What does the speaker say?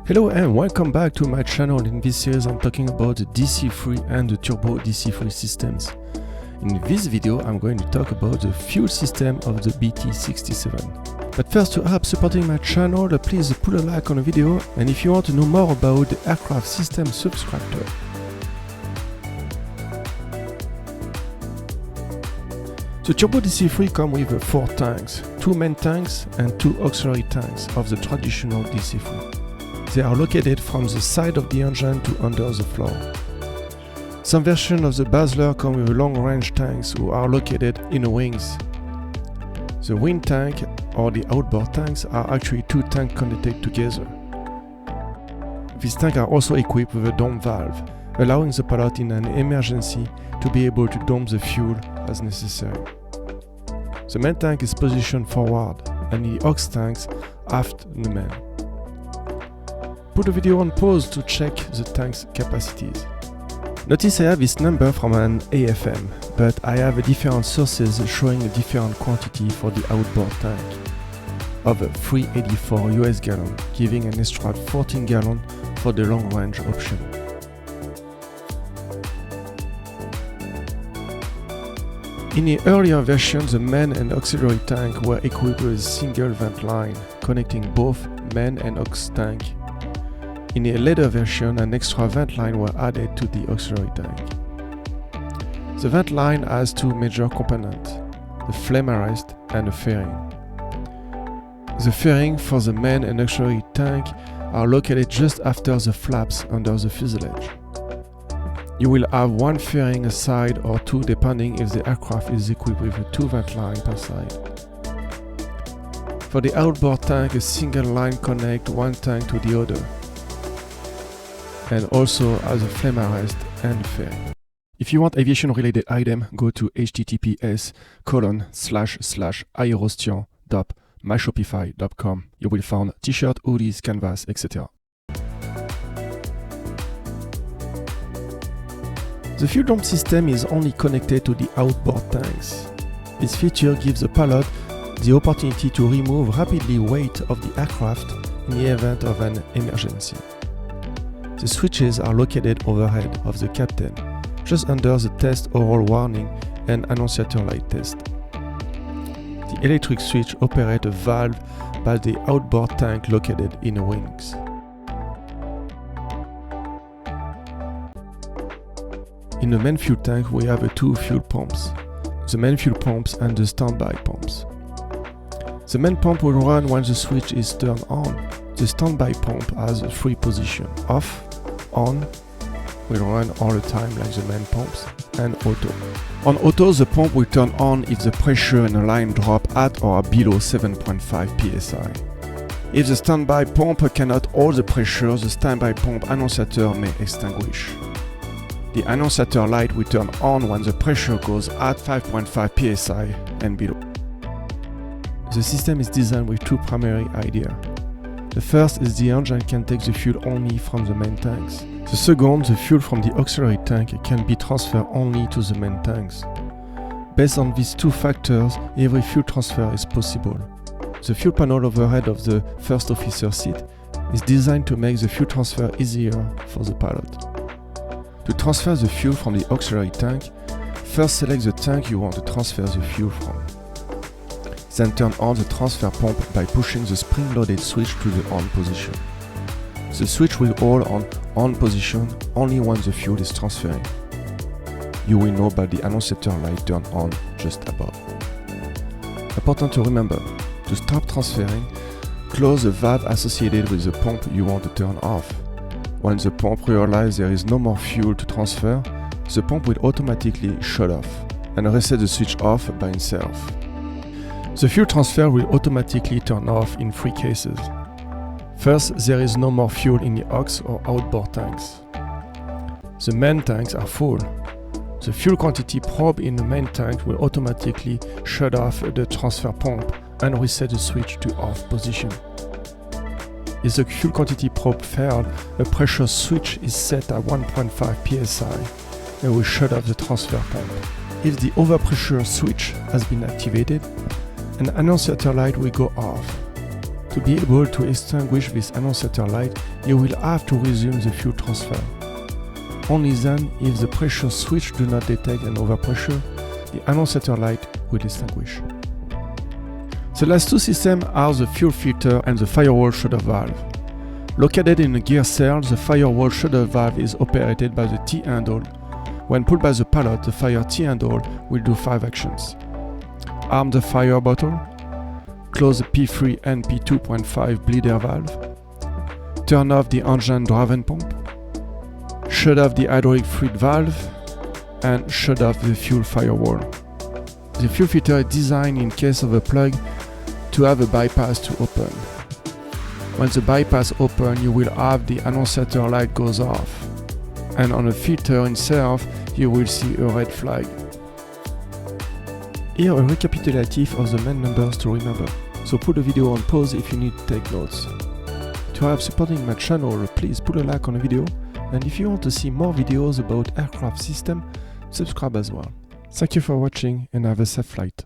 Hello and welcome back to my channel. In this series I'm talking about the DC-3 and the turbo DC-3 systems. In this video I'm going to talk about the fuel system of the BT-67. But first, to help supporting my channel, please put a like on the video, and if you want to know more about the aircraft system, subscribe to it. The turbo DC-3 comes with 4 tanks, 2 main tanks and 2 auxiliary tanks of the traditional DC-3. They are located from the side of the engine to under the floor. Some versions of the Basler come with long-range tanks who are located in the wings. The wing tank or the outboard tanks are actually 2 tanks connected together. These tanks are also equipped with a dome valve, allowing the pilot in an emergency to be able to dump the fuel as necessary. The main tank is positioned forward and the aux tanks aft the main. Put the video on pause to check the tank's capacities. Notice I have this number from an AFM, but I have different sources showing a different quantity for the outboard tank of 384 US gallon, giving an extra 14 gallon for the long range option. In the earlier version, the main and auxiliary tank were equipped with a single vent line, connecting both main and aux tank. In a later version, an extra vent line were added to the auxiliary tank. The vent line has 2 major components, the flame arrest and the fairing. The fairing for the main and auxiliary tank are located just after the flaps under the fuselage. You will have 1 fairing a side or 2 depending if the aircraft is equipped with a 2 vent line per side. For the outboard tank, a single line connects one tank to the other, and also has a flame arrest and fairing. If you want aviation related item, go to https://aerostian.myshopify.com. You will find t-shirt, hoodies, canvas, etc. The fuel dump system is only connected to the outboard tanks. This feature gives the pilot the opportunity to remove rapidly weight of the aircraft in the event of an emergency. The switches are located overhead of the captain, just under the test oral warning and annunciator light test. The electric switch operates a valve by the outboard tank located in the wings. In the main fuel tank we have 2 fuel pumps, the main fuel pumps and the standby pumps. The main pump will run when the switch is turned on. The standby pump has 3 positions: off, on, will run all the time like the main pumps, and auto. On auto, the pump will turn on if the pressure in a line drop at or below 7.5 psi. If the standby pump cannot hold the pressure, the standby pump annunciator may extinguish. The annunciator light will turn on when the pressure goes at 5.5 psi and below. The system is designed with 2 primary ideas. The first is the engine can take the fuel only from the main tanks. The second, the fuel from the auxiliary tank can be transferred only to the main tanks. Based on these 2 factors, every fuel transfer is possible. The fuel panel overhead of the first officer seat is designed to make the fuel transfer easier for the pilot. To transfer the fuel from the auxiliary tank, first select the tank you want to transfer the fuel from. Then turn on the transfer pump by pushing the spring-loaded switch to the on position. The switch will hold on position only when the fuel is transferring. You will know by the annunciator light turn on just above. Important to remember, to stop transferring, close the valve associated with the pump you want to turn off. When the pump realizes there is no more fuel to transfer, the pump will automatically shut off and reset the switch off by itself. The fuel transfer will automatically turn off in 3 cases. First, there is no more fuel in the aux or outboard tanks. The main tanks are full. The fuel quantity probe in the main tank will automatically shut off the transfer pump and reset the switch to off position. If the fuel quantity probe failed, a pressure switch is set at 1.5 psi and will shut off the transfer pump. If the overpressure switch has been activated, an annunciator light will go off. To be able to extinguish this annunciator light, you will have to resume the fuel transfer. Only then, if the pressure switch do not detect an overpressure, the annunciator light will extinguish. The last two systems are the fuel filter and the firewall shutter valve. Located in a gear cell, the firewall shutter valve is operated by the T handle. When pulled by the pallet, the fire T handle will do 5 actions. Arm the fire bottle, close the P3 and P2.5 bleeder valve, turn off the engine driven pump, shut off the hydraulic fluid valve, and shut off the fuel firewall. The fuel filter is designed in case of a plug to have a bypass to open. When the bypass opens, you will have the annunciator light goes off, and on the filter itself, you will see a red flag. Here a recapitulative of the main numbers to remember, so put the video on pause if you need to take notes. To have supporting my channel, please put a like on the video, and if you want to see more videos about aircraft system, subscribe as well. Thank you for watching and have a safe flight.